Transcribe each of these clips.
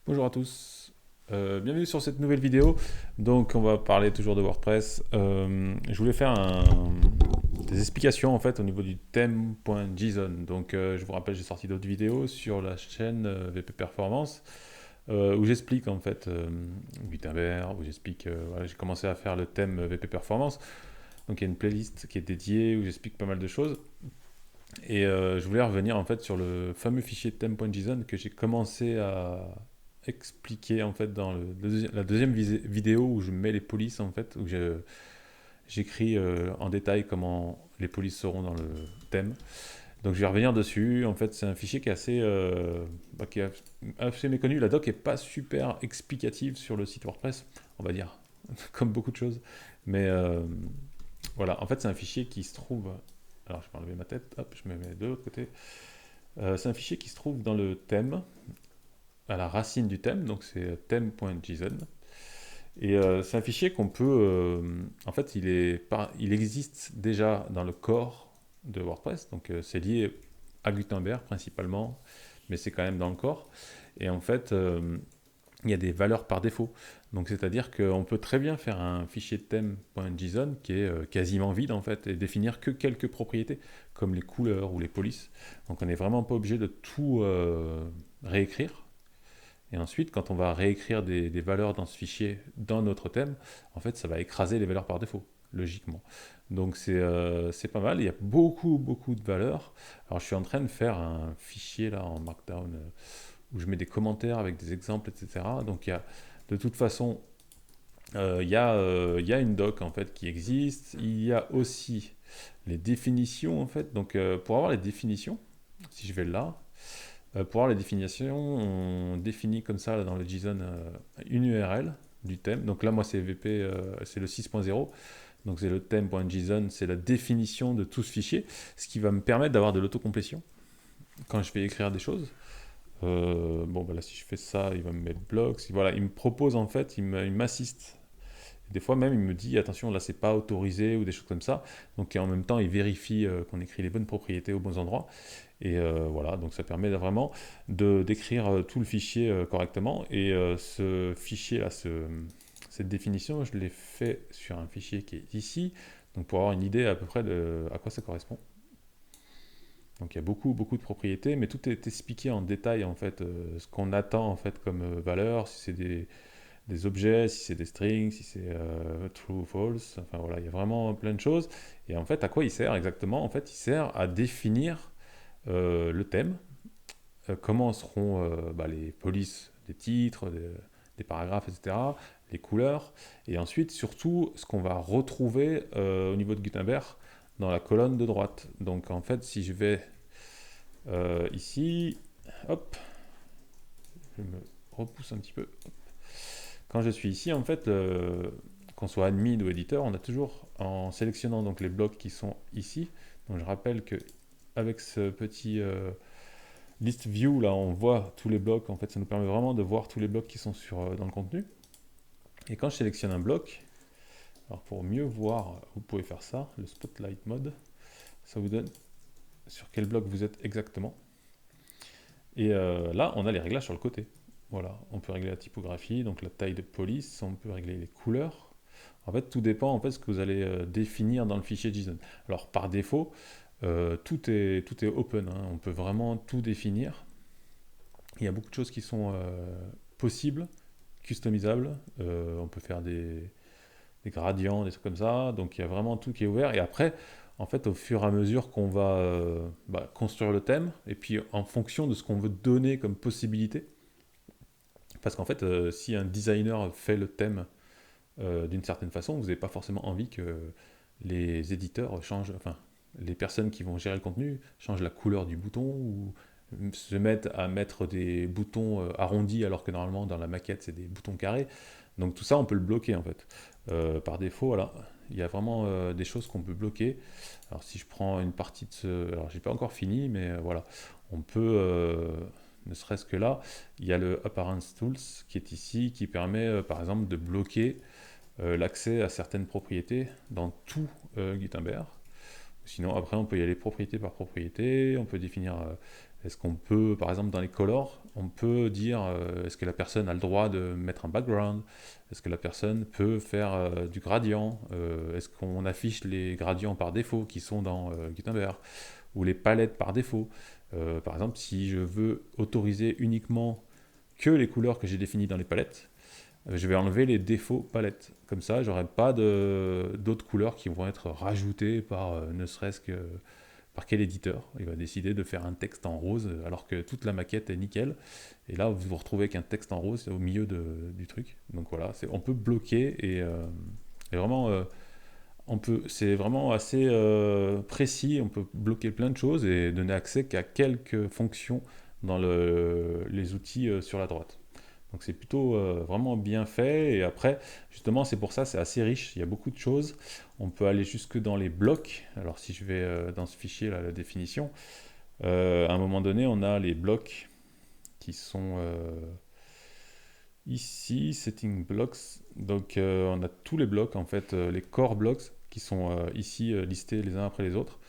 Bonjour à tous, bienvenue sur cette nouvelle vidéo. Donc on va parler toujours de WordPress. Je voulais faire des explications en fait au niveau du theme.json. Donc je vous rappelle, j'ai sorti d'autres vidéos sur la chaîne VP Performance où j'explique en fait Gutenberg, où j'explique, voilà, j'ai commencé à faire le thème VP Performance. Donc il y a une playlist qui est dédiée où j'explique pas mal de choses. Et je voulais revenir en fait sur le fameux fichier theme.json que j'ai commencé à expliquer en fait dans la deuxième vidéo où je mets les polices en fait, où j'écris en détail comment les polices seront dans le thème. Donc je vais revenir dessus. En fait, c'est un fichier qui est qui est assez méconnu. La doc est pas super explicative sur le site WordPress, on va dire, comme beaucoup de choses. Mais voilà, en fait, c'est un fichier qui se trouve. Alors, je vais enlever ma tête, hop, je me mets de l'autre côté. C'est un fichier qui se trouve dans le thème, à la racine du thème, donc c'est theme.json. Et c'est un fichier qu'on peut. En fait, il existe déjà dans le core de WordPress, donc c'est lié à Gutenberg principalement, mais c'est quand même dans le core. Et en fait, il y a des valeurs par défaut. Donc c'est-à-dire qu'on peut très bien faire un fichier theme.json qui est quasiment vide en fait et définir que quelques propriétés comme les couleurs ou les polices. Donc on n'est vraiment pas obligé de tout réécrire. Et ensuite, quand on va réécrire des valeurs dans ce fichier, dans notre thème, en fait, ça va écraser les valeurs par défaut, logiquement. Donc c'est pas mal, il y a beaucoup de valeurs. Alors je suis en train de faire un fichier là en Markdown où je mets des commentaires avec des exemples, etc. Donc il y a, de toute façon, il y a une doc en fait qui existe. Il y a aussi les définitions en fait. Donc pour avoir les définitions, si je vais là, pour avoir les définitions, on définit comme ça là, dans le JSON une URL du thème. Donc là, moi, c'est VP, c'est le 6.0. Donc c'est le thème.json, c'est la définition de tout ce fichier, ce qui va me permettre d'avoir de l'autocomplétion quand je vais écrire des choses. Bon, bah là, si je fais ça, il va me mettre blocs. Voilà, il me propose en fait, il m'assiste. Des fois même, il me dit attention, là, c'est pas autorisé ou des choses comme ça. Donc en même temps, il vérifie qu'on écrit les bonnes propriétés aux bons endroits. Et voilà, donc ça permet vraiment d'écrire tout le fichier correctement. Et ce fichier-là, cette définition, je l'ai fait sur un fichier qui est ici, donc pour avoir une idée à peu près de à quoi ça correspond. Donc il y a beaucoup de propriétés, mais tout est expliqué en détail en fait, ce qu'on attend en fait comme valeur, si c'est des objets, si c'est des strings, si c'est true ou false, enfin voilà, il y a vraiment plein de choses. Et en fait, à quoi il sert exactement? En fait, il sert à définir le thème, comment seront les polices des titres, des paragraphes, etc., les couleurs, et ensuite surtout ce qu'on va retrouver au niveau de Gutenberg dans la colonne de droite. Donc en fait, si je vais ici, hop, je me repousse un petit peu. Quand je suis ici, en fait, qu'on soit admin ou éditeur, on a toujours, en sélectionnant donc les blocs qui sont ici, donc je rappelle que avec ce petit list view, là, on voit tous les blocs. En fait, ça nous permet vraiment de voir tous les blocs qui sont dans le contenu. Et quand je sélectionne un bloc, alors pour mieux voir, vous pouvez faire ça, le spotlight mode. Ça vous donne sur quel bloc vous êtes exactement. Et là, on a les réglages sur le côté. Voilà, on peut régler la typographie, donc la taille de police, on peut régler les couleurs. En fait, tout dépend en fait ce que vous allez définir dans le fichier JSON. Alors par défaut, tout est open, hein. On peut vraiment tout définir. Il y a beaucoup de choses qui sont possibles, customisables. On peut faire des gradients, des trucs comme ça. Donc il y a vraiment tout qui est ouvert. Et après, en fait, au fur et à mesure qu'on va construire le thème, et puis en fonction de ce qu'on veut donner comme possibilité, parce qu'en fait, si un designer fait le thème d'une certaine façon, vous n'avez pas forcément envie que les éditeurs changent, enfin, les personnes qui vont gérer le contenu changent la couleur du bouton ou se mettent à mettre des boutons arrondis alors que normalement dans la maquette c'est des boutons carrés. Donc tout ça on peut le bloquer en fait. Par défaut, voilà, il y a vraiment des choses qu'on peut bloquer. Alors si je prends une partie de ce... Alors j'ai pas encore fini, mais voilà, on peut... ne serait-ce que là, il y a le Appearance Tools qui est ici, qui permet par exemple de bloquer l'accès à certaines propriétés dans tout Gutenberg. Sinon, après, on peut y aller propriété par propriété, on peut définir Est-ce qu'on peut, par exemple, dans les colors, on peut dire est-ce que la personne a le droit de mettre un background? Est-ce que la personne peut faire du gradient? Est-ce qu'on affiche les gradients par défaut qui sont dans Gutenberg? Ou les palettes par défaut? Par exemple, si je veux autoriser uniquement que les couleurs que j'ai définies dans les palettes, je vais enlever les défauts palettes. Comme ça, j'aurai pas d'autres couleurs qui vont être rajoutées par ne serait-ce que par quel éditeur. Il va décider de faire un texte en rose alors que toute la maquette est nickel. Et là, vous vous retrouvez avec un texte en rose au milieu du truc. Donc voilà, on peut bloquer et vraiment, c'est vraiment assez précis. On peut bloquer plein de choses et donner accès qu'à quelques fonctions dans les outils sur la droite. Donc c'est plutôt vraiment bien fait. Et après, justement, c'est pour ça, c'est assez riche. Il y a beaucoup de choses. On peut aller jusque dans les blocs. Alors si je vais dans ce fichier, là, la définition, à un moment donné, on a les blocs qui sont ici, setting blocks. Donc on a tous les blocs, en fait, les core blocks qui sont ici listés les uns après les autres.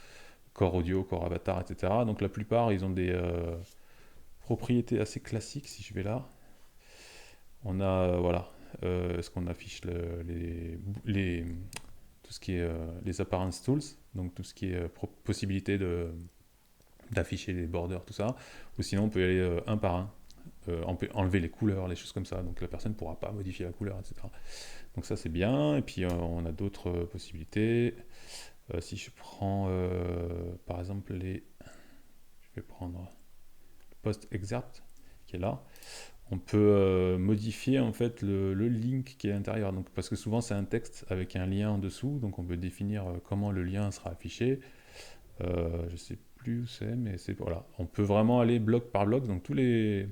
Core audio, core avatar, etc. Donc la plupart, ils ont des propriétés assez classiques. Si je vais là, on a, voilà, ce qu'on affiche tout ce qui est les appearance tools, donc tout ce qui est possibilité d'afficher les borders, tout ça. Ou sinon, on peut y aller un par un. On peut enlever les couleurs, les choses comme ça, donc la personne ne pourra pas modifier la couleur, etc. Donc ça, c'est bien. Et puis, on a d'autres possibilités. Si je prends, par exemple, je vais prendre le post excerpt qui est là. On peut modifier en fait le link qui est à l'intérieur. Donc, parce que souvent c'est un texte avec un lien en dessous, donc on peut définir comment le lien sera affiché. Je ne sais plus où c'est, mais c'est voilà. On peut vraiment aller bloc par bloc. Donc tous les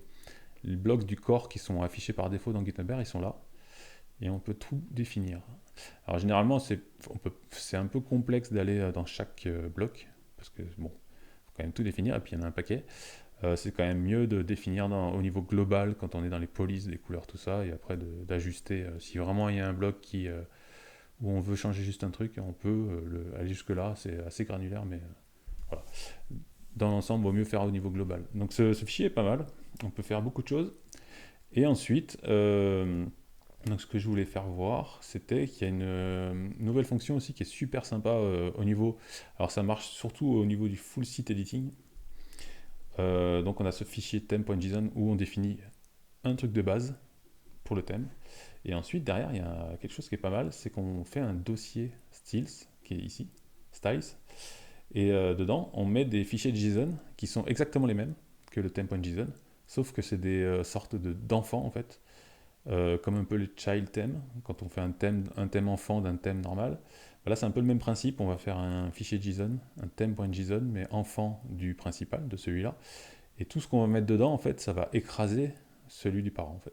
blocs du corps qui sont affichés par défaut dans Gutenberg, ils sont là. Et on peut tout définir. Alors généralement c'est un peu complexe d'aller dans chaque bloc, parce que bon, faut quand même tout définir, et puis il y en a un paquet. C'est quand même mieux de définir au niveau global quand on est dans les polices, les couleurs, tout ça, et après d'ajuster. Si vraiment il y a un bloc où on veut changer juste un truc, on peut aller jusque-là, c'est assez granulaire, mais voilà. Dans l'ensemble, il vaut mieux faire au niveau global. Donc ce fichier est pas mal, on peut faire beaucoup de choses. Et ensuite, donc ce que je voulais faire voir, c'était qu'il y a une nouvelle fonction aussi qui est super sympa au niveau. Alors ça marche surtout au niveau du full site editing. Donc on a ce fichier theme.json où on définit un truc de base pour le thème. Et ensuite, derrière, il y a quelque chose qui est pas mal, c'est qu'on fait un dossier styles, qui est ici, styles, et dedans, on met des fichiers de JSON qui sont exactement les mêmes que le theme.json, sauf que c'est des sortes d'enfants, en fait, comme un peu le child theme, quand on fait un thème enfant d'un thème normal. Là, c'est un peu le même principe, on va faire un fichier JSON, un theme.json, mais enfant du principal, de celui-là. Et tout ce qu'on va mettre dedans, en fait, ça va écraser celui du parent, en fait.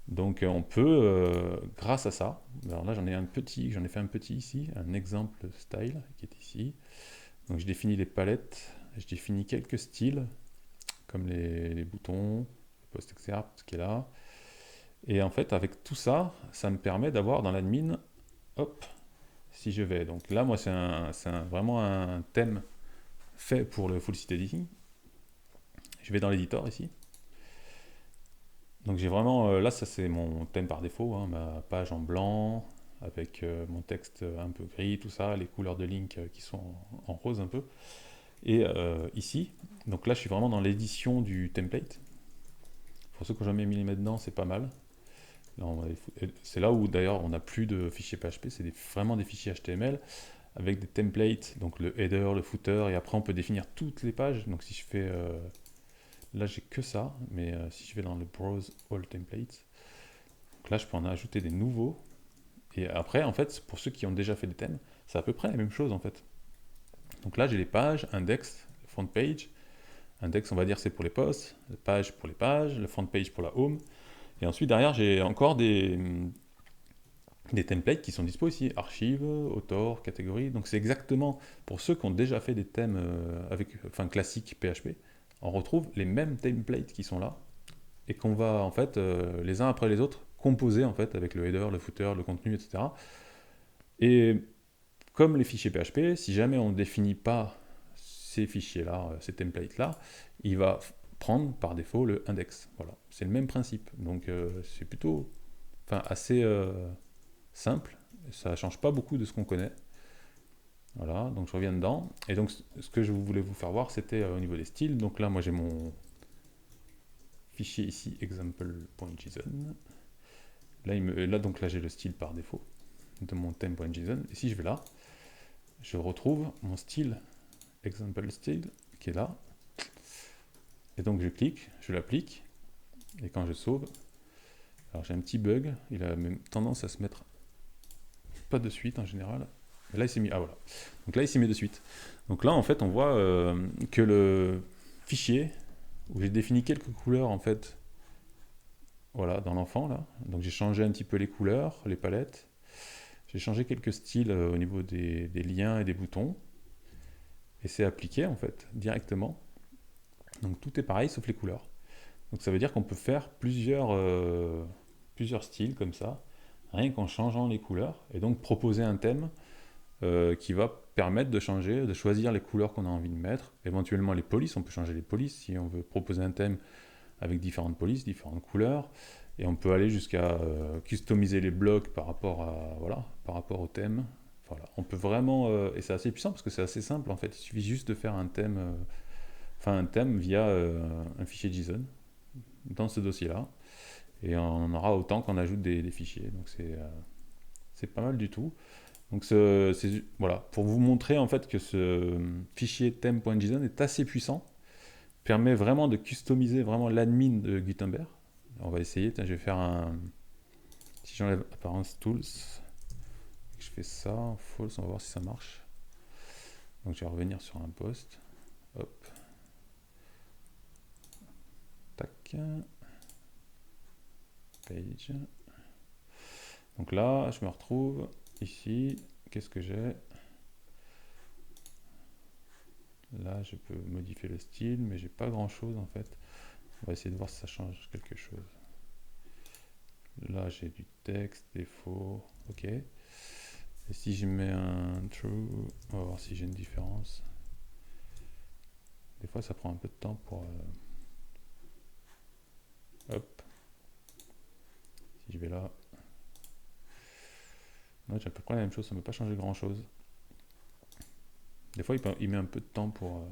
Donc on peut, grâce à ça, alors là j'en ai fait un petit ici, un exemple style qui est ici. Donc je définis les palettes, je définis quelques styles, comme les boutons, le post excerpt qui est là. Et en fait, avec tout ça, ça me permet d'avoir dans l'admin, hop, si je vais. Donc là, moi, vraiment un thème fait pour le full site editing. Je vais dans l'éditeur ici. Donc j'ai vraiment, là ça c'est mon thème par défaut, hein, ma page en blanc, avec mon texte un peu gris, tout ça, les couleurs de link qui sont en rose un peu. Et ici, donc là je suis vraiment dans l'édition du template. Pour ceux qui n'ont jamais mis les mains dedans, c'est pas mal. C'est là où d'ailleurs on n'a plus de fichiers PHP, c'est vraiment des fichiers HTML avec des templates, donc le header, le footer, et après on peut définir toutes les pages. Donc si je fais là, j'ai que ça, mais si je vais dans le Browse All Templates, donc là, je peux en ajouter des nouveaux. Et après, en fait, pour ceux qui ont déjà fait des thèmes, c'est à peu près la même chose, en fait. Donc là, j'ai les pages, index, front page. Index, on va dire, c'est pour les posts, les pages pour les pages, le front page pour la home. Et ensuite, derrière, j'ai encore des templates qui sont dispo ici. Archive, author, catégorie. Donc c'est exactement, pour ceux qui ont déjà fait des thèmes classiques PHP, on retrouve les mêmes templates qui sont là et qu'on va en fait les uns après les autres composer en fait avec le header, le footer, le contenu, etc. Et comme les fichiers PHP, si jamais on ne définit pas ces fichiers-là, ces templates-là, il va prendre par défaut le index. Voilà, c'est le même principe. Donc c'est plutôt assez simple, ça ne change pas beaucoup de ce qu'on connaît. Voilà, donc je reviens dedans. Et donc ce que je voulais vous faire voir, c'était au niveau des styles. Donc là, moi j'ai mon fichier ici, example.json. Donc là j'ai le style par défaut de mon theme.json. Et si je vais là, je retrouve mon style, example style, qui est là. Et donc je clique, je l'applique, et quand je sauve, alors j'ai un petit bug, il a même tendance à se mettre pas de suite en général. Et là il s'est mis, ah voilà. Donc là il s'est mis de suite. Donc là en fait on voit que le fichier où j'ai défini quelques couleurs en fait, voilà, dans l'enfant là. Donc j'ai changé un petit peu les couleurs, les palettes. J'ai changé quelques styles au niveau des liens et des boutons. Et c'est appliqué en fait directement. Donc tout est pareil sauf les couleurs. Donc ça veut dire qu'on peut faire plusieurs styles comme ça, rien qu'en changeant les couleurs, et donc proposer un thème qui va permettre de changer, de choisir les couleurs qu'on a envie de mettre, éventuellement les polices, on peut changer les polices si on veut proposer un thème avec différentes polices, différentes couleurs, et on peut aller jusqu'à customiser les blocs par rapport par rapport au thème. Voilà, on peut vraiment, et c'est assez puissant parce que c'est assez simple en fait, il suffit juste de faire un thème, via un fichier JSON dans ce dossier-là, et on en aura autant qu'on ajoute des fichiers, donc c'est pas mal du tout. Donc voilà, pour vous montrer en fait que ce fichier theme.json est assez puissant, permet vraiment de customiser vraiment l'admin de Gutenberg. On va essayer, je vais faire si j'enlève Appearance Tools, je fais ça, false, on va voir si ça marche. Donc je vais revenir sur un post, hop, tac, page. Donc là, je me retrouve ici, qu'est-ce que j'ai? Là, je peux modifier le style, mais j'ai pas grand chose en fait. On va essayer de voir si ça change quelque chose. Là, j'ai du texte, des faux, ok. Et si je mets un true, on va voir si j'ai une différence. Des fois, ça prend un peu de temps pour... Hop. Si je vais là... Non, j'ai à peu près la même chose, ça ne peut pas changer grand-chose. Des fois, il met un peu de temps pour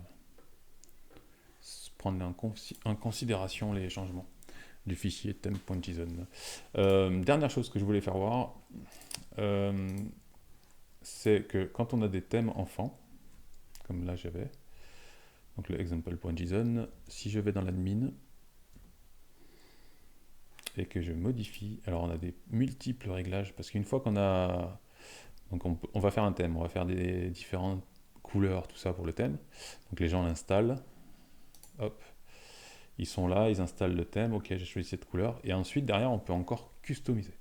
prendre en considération les changements du fichier theme.json. Dernière chose que je voulais faire voir, c'est que quand on a des thèmes enfants, comme là j'avais, donc le example.json, si je vais dans l'admin et que je modifie, alors on a des multiples réglages, parce qu'une fois qu'on a... Donc on va faire un thème, on va faire des différentes couleurs, tout ça pour le thème. Donc les gens l'installent, hop, ils sont là, ils installent le thème, ok j'ai choisi cette couleur, et ensuite derrière on peut encore customiser.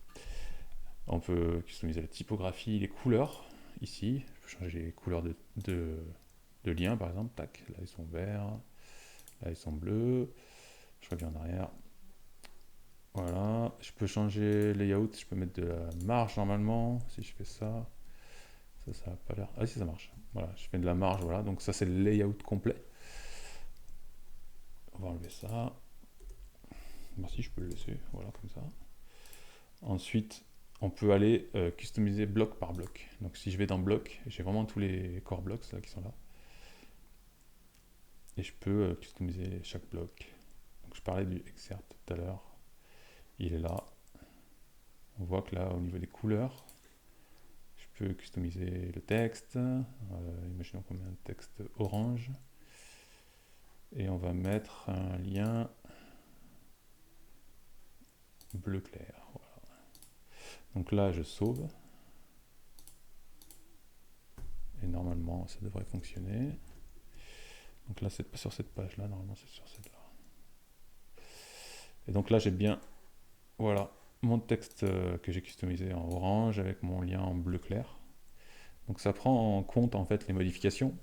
On peut customiser la typographie, les couleurs, ici, je peux changer les couleurs de liens par exemple, tac, là ils sont verts, là ils sont bleus, je reviens en arrière, voilà, je peux changer layout, je peux mettre de la marge normalement, si je fais ça, ça n'a pas l'air, ah si ça marche, voilà, je fais de la marge, voilà, donc ça c'est le layout complet. On va enlever ça, merci, je peux le laisser, voilà, comme ça. Ensuite, on peut aller customiser bloc par bloc. Donc si je vais dans bloc, j'ai vraiment tous les core blocks là qui sont là. Et je peux customiser chaque bloc. Donc je parlais du excerpt tout à l'heure. Il est là. On voit que là, au niveau des couleurs, je peux customiser le texte. Imaginons qu'on met un texte orange. Et on va mettre un lien bleu clair. Voilà. Donc là, je sauve. Et normalement, ça devrait fonctionner. Donc là, c'est pas sur cette page-là, normalement c'est sur celle-là. Et donc là, j'ai bien, voilà, mon texte que j'ai customisé en orange avec mon lien en bleu clair. Donc ça prend en compte en fait les modifications,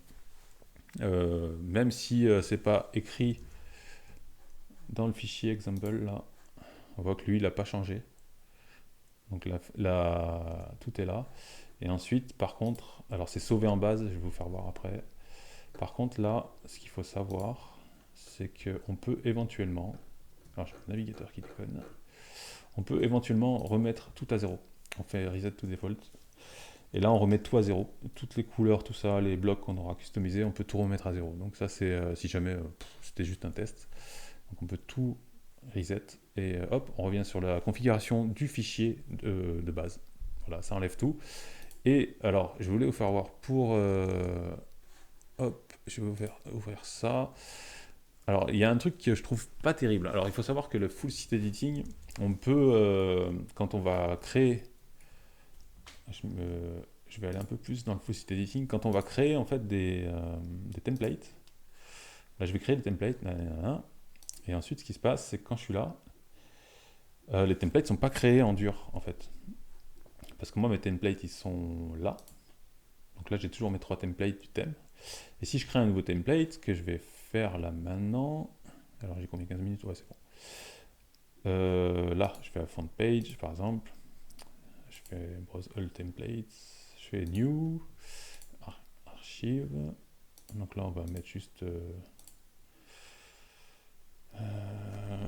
même si c'est pas écrit dans le fichier example là. On voit que lui, il n'a pas changé. Donc là, tout est là. Et ensuite, par contre, alors c'est sauvé en base, je vais vous faire voir après. Par contre, là, ce qu'il faut savoir, c'est qu'on peut éventuellement, alors j'ai un navigateur qui déconne, on peut éventuellement remettre tout à zéro. On fait reset to default. Et là, on remet tout à zéro. Toutes les couleurs, tout ça, les blocs qu'on aura customisés, on peut tout remettre à zéro. Donc ça, c'est si jamais c'était juste un test. Donc on peut tout reset. Et hop, on revient sur la configuration du fichier de base. Voilà, ça enlève tout. Et alors, je voulais vous faire voir pour... hop, je vais ouvrir ça. Alors, il y a un truc que je trouve pas terrible. Alors, il faut savoir que le full site editing, on peut, quand on va créer, je vais aller un peu plus dans le full site editing, quand on va créer en fait des templates, là, je vais créer des templates, et ensuite, ce qui se passe, c'est que quand je suis là, les templates ne sont pas créés en dur, en fait. Parce que moi, mes templates, ils sont là. Donc là, j'ai toujours mes 3 templates du thème. Et si je crée un nouveau template, que je vais faire là maintenant, alors j'ai combien 15 minutes? Ouais, c'est bon. Là, je fais la front page, par exemple. Je fais browse all templates. Je fais new, archive. Donc là, on va mettre juste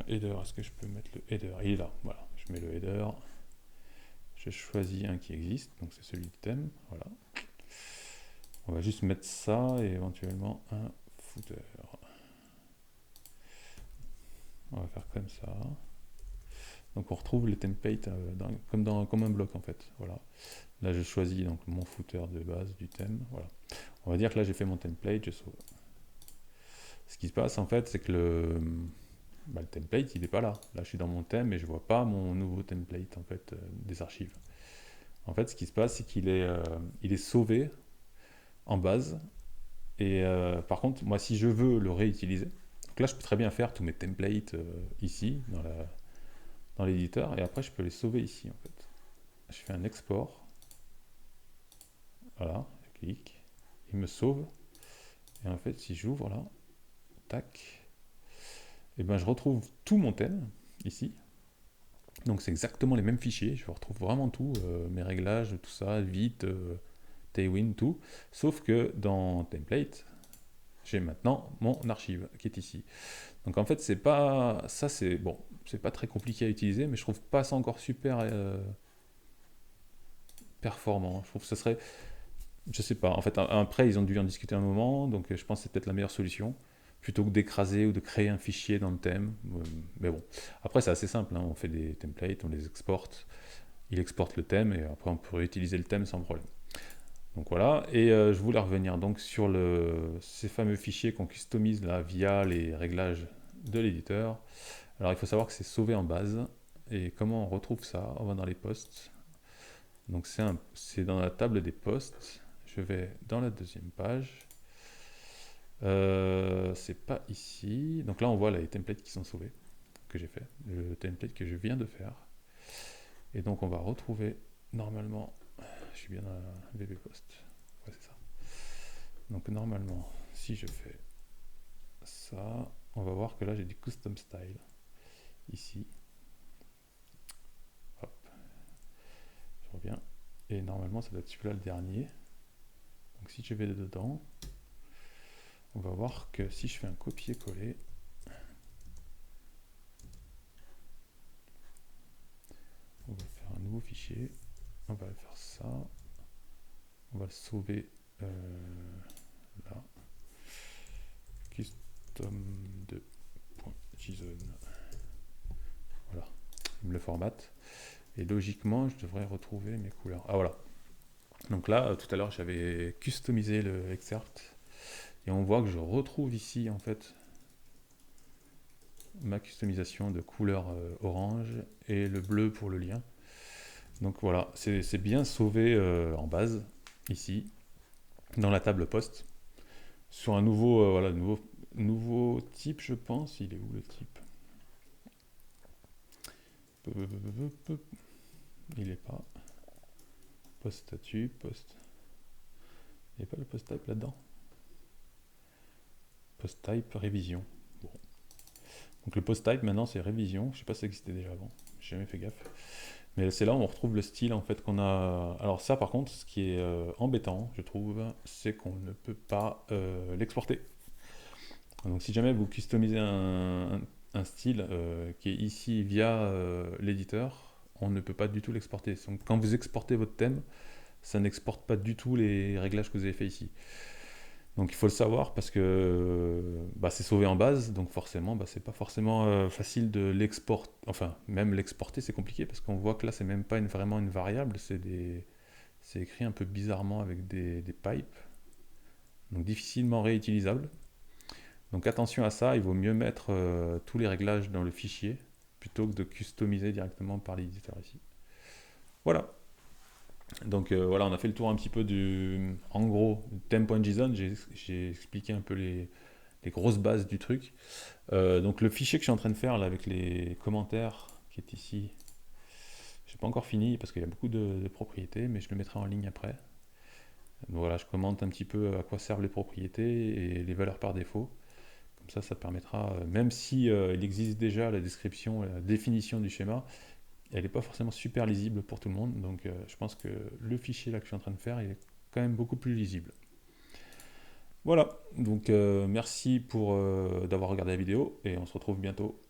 header. Est-ce que je peux mettre le header? Il est là, voilà. Je mets le header. Je choisis un qui existe, donc c'est celui du thème. Voilà. On va juste mettre ça et éventuellement un footer. On va faire comme ça. Donc on retrouve les templates comme un bloc en fait. Voilà. Là je choisis donc mon footer de base du thème. Voilà. On va dire que là j'ai fait mon template, je sauve. Ce qui se passe en fait, c'est que le template il n'est pas là. Là je suis dans mon thème et je vois pas mon nouveau template en fait des archives. En fait ce qui se passe c'est il est sauvé en base. Et par contre moi si je veux le réutiliser, donc là je peux très bien faire tous mes templates ici dans l'éditeur et après je peux les sauver ici en fait. Je fais un export, voilà, je clique, il me sauve, et en fait si j'ouvre là, tac, et ben je retrouve tout mon thème ici, donc c'est exactement les mêmes fichiers, je retrouve vraiment tout, mes réglages, tout ça, vite, Tailwind, tout, sauf que dans template, j'ai maintenant mon archive qui est ici. Donc en fait c'est pas, ça c'est bon, c'est pas très compliqué à utiliser, mais je trouve pas ça encore super performant. Je trouve que ce serait, je sais pas, en fait, après, ils ont dû en discuter un moment, donc je pense que c'est peut-être la meilleure solution, plutôt que d'écraser ou de créer un fichier dans le thème. Mais bon, après, c'est assez simple, hein, on fait des templates, on les exporte, il exporte le thème, et après, on peut réutiliser le thème sans problème. Donc voilà, et je voulais revenir donc sur ces fameux fichiers qu'on customise là via les réglages de l'éditeur. Alors, il faut savoir que c'est sauvé en base, et comment on retrouve ça? On va dans les posts. Donc c'est dans la table des posts. Je vais dans la deuxième page. C'est pas ici. Donc là, on voit les templates qui sont sauvés, que j'ai fait. Le template que je viens de faire. Et donc, on va retrouver normalement. Je suis bien dans la VB Post. Ouais, c'est ça. Donc, normalement, si je fais ça, on va voir que là, j'ai du custom style. Ici. Hop. Je reviens. Et normalement, ça doit être celui-là le dernier. Donc, si je vais dedans, on va voir que si je fais un copier-coller, on va faire un nouveau fichier, on va faire ça, on va le sauver là, custom2.json, voilà, il me le formate, et logiquement je devrais retrouver mes couleurs. Ah voilà, donc là tout à l'heure j'avais customisé le excerpt, et on voit que je retrouve ici en fait ma customisation de couleur orange et le bleu pour le lien. Donc voilà, c'est bien sauvé en base, ici, dans la table post, sur un nouveau, voilà, nouveau type, je pense. Il est où le type? Il est pas. Post statut, post. Il n'y a pas le post type là-dedans? Post type, révision. Bon. Donc le post type maintenant c'est révision. Je sais pas si ça existait déjà avant. J'ai jamais fait gaffe. Mais c'est là où on retrouve le style en fait qu'on a. Alors ça par contre, ce qui est embêtant, je trouve, c'est qu'on ne peut pas l'exporter. Donc si jamais vous customisez un style qui est ici via l'éditeur, on ne peut pas du tout l'exporter. Donc quand vous exportez votre thème, ça n'exporte pas du tout les réglages que vous avez fait ici. Donc il faut le savoir parce que bah, c'est sauvé en base, donc forcément bah, c'est pas forcément facile de l'exporter. Enfin, même l'exporter c'est compliqué parce qu'on voit que là c'est même pas vraiment une variable, c'est écrit un peu bizarrement avec des pipes, donc difficilement réutilisable. Donc attention à ça, il vaut mieux mettre tous les réglages dans le fichier plutôt que de customiser directement par l'éditeur ici. Voilà. Donc voilà, on a fait le tour un petit peu en gros, theme.json, j'ai expliqué un peu les grosses bases du truc. Donc le fichier que je suis en train de faire là avec les commentaires qui est ici, je n'ai pas encore fini parce qu'il y a beaucoup de propriétés, mais je le mettrai en ligne après. Donc voilà, je commente un petit peu à quoi servent les propriétés et les valeurs par défaut. Comme ça permettra, même si il existe déjà la description, la définition du schéma, elle n'est pas forcément super lisible pour tout le monde. Donc je pense que le fichier là que je suis en train de faire, il est quand même beaucoup plus lisible. Voilà, donc merci pour d'avoir regardé la vidéo et on se retrouve bientôt.